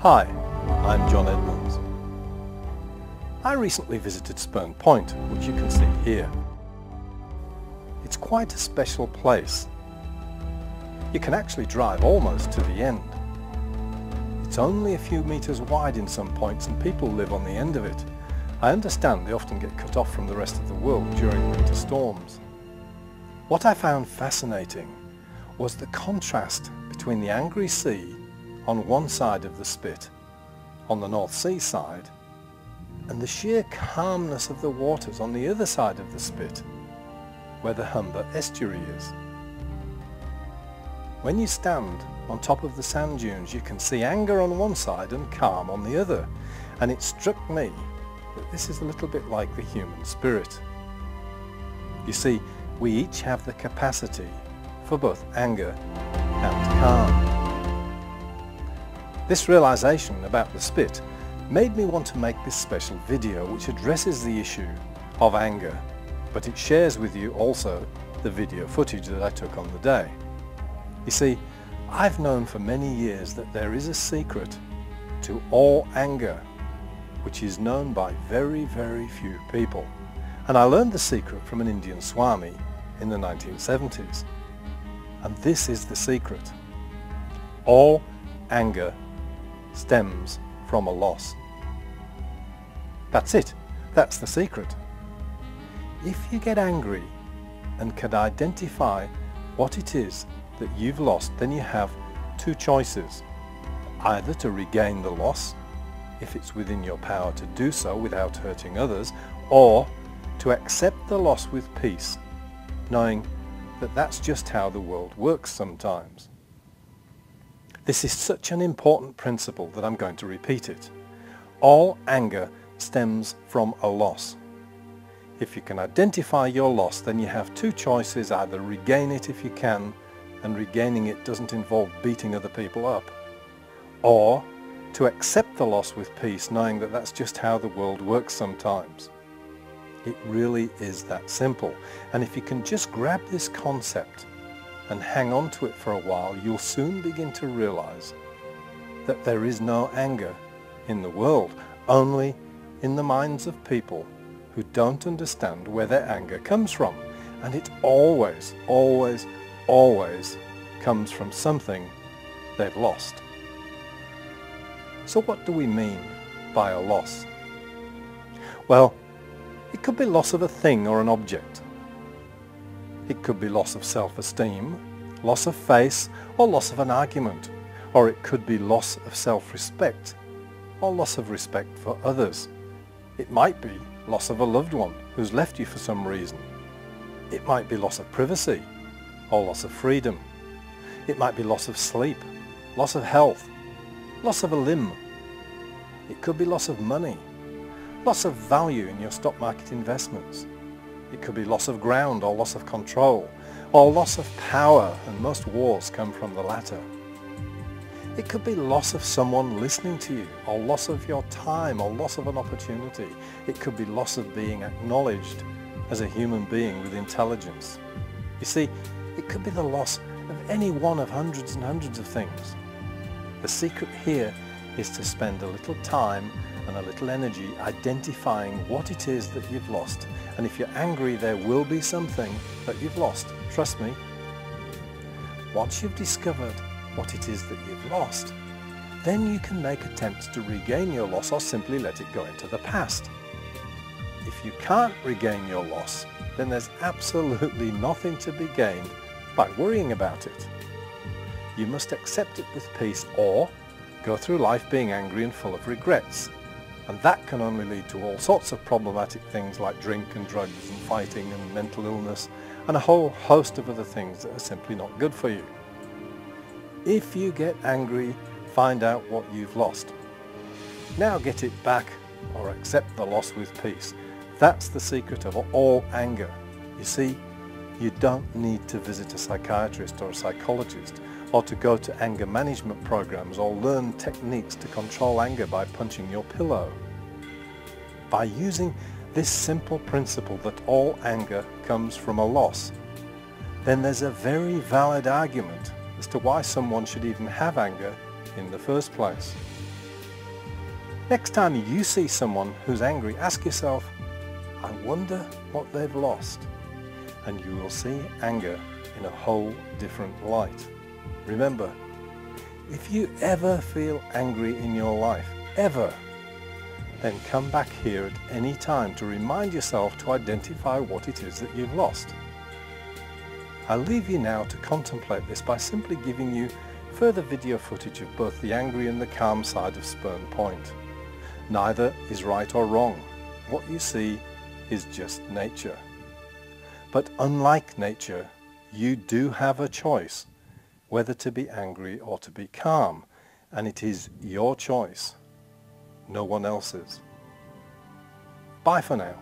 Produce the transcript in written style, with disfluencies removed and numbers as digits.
Hi, I'm John Edmonds. I recently visited Spurn Point, which you can see here. It's quite a special place. You can actually drive almost to the end. It's only a few meters wide in some points and people live on the end of it. I understand they often get cut off from the rest of the world during winter storms. What I found fascinating was the contrast between the angry sea on one side of the spit, on the North Sea side, and the sheer calmness of the waters on the other side of the spit, where the Humber estuary is. When you stand on top of the sand dunes, you can see anger on one side and calm on the other, and it struck me that this is a little bit like the human spirit. You see, we each have the capacity for both anger and calm. This realization about the spit made me want to make this special video which addresses the issue of anger, but it shares with you also the video footage that I took on the day. You see, I've known for many years that there is a secret to all anger which is known by very, very few people. And I learned the secret from an Indian Swami in the 1970s. And this is the secret. All anger stems from a loss. That's it. That's the secret. If you get angry and can identify what it is that you've lost, then you have two choices. Either to regain the loss, if it's within your power to do so without hurting others, or to accept the loss with peace, knowing that that's just how the world works sometimes. This is such an important principle that I'm going to repeat it. All anger stems from a loss. If you can identify your loss, then you have two choices: either regain it if you can, and regaining it doesn't involve beating other people up, or to accept the loss with peace, knowing that that's just how the world works sometimes. It really is that simple. And if you can just grab this concept and hang on to it for a while, you'll soon begin to realize that there is no anger in the world, only in the minds of people who don't understand where their anger comes from. And it always, always, always comes from something they've lost. So what do we mean by a loss? Well, it could be loss of a thing or an object. It could be loss of self-esteem, loss of face, or loss of an argument. Or it could be loss of self-respect, or loss of respect for others. It might be loss of a loved one who's left you for some reason. It might be loss of privacy, or loss of freedom. It might be loss of sleep, loss of health, loss of a limb. It could be loss of money, loss of value in your stock market investments. It could be loss of ground or loss of control, or loss of power, and most wars come from the latter. It could be loss of someone listening to you, or loss of your time, or loss of an opportunity. It could be loss of being acknowledged as a human being with intelligence. You see, it could be the loss of any one of hundreds and hundreds of things. The secret here is to spend a little time and a little energy identifying what it is that you've lost. And if you're angry, there will be something that you've lost. Trust me. Once you've discovered what it is that you've lost, then you can make attempts to regain your loss or simply let it go into the past. If you can't regain your loss, then there's absolutely nothing to be gained by worrying about it. You must accept it with peace, or go through life being angry and full of regrets. And that can only lead to all sorts of problematic things like drink and drugs and fighting and mental illness and a whole host of other things that are simply not good for you. If you get angry, find out what you've lost. Now get it back, or accept the loss with peace. That's the secret of all anger. You see, you don't need to visit a psychiatrist or a psychologist, or to go to anger management programs, or learn techniques to control anger by punching your pillow. By using this simple principle that all anger comes from a loss, then there's a very valid argument as to why someone should even have anger in the first place. Next time you see someone who's angry, ask yourself, I wonder what they've lost. And you will see anger in a whole different light. Remember, if you ever feel angry in your life, ever, then come back here at any time to remind yourself to identify what it is that you've lost. I'll leave you now to contemplate this by simply giving you further video footage of both the angry and the calm side of Spurn Point. Neither is right or wrong. What you see is just nature. But unlike nature, you do have a choice whether to be angry or to be calm, and it is your choice, no one else's. Bye for now.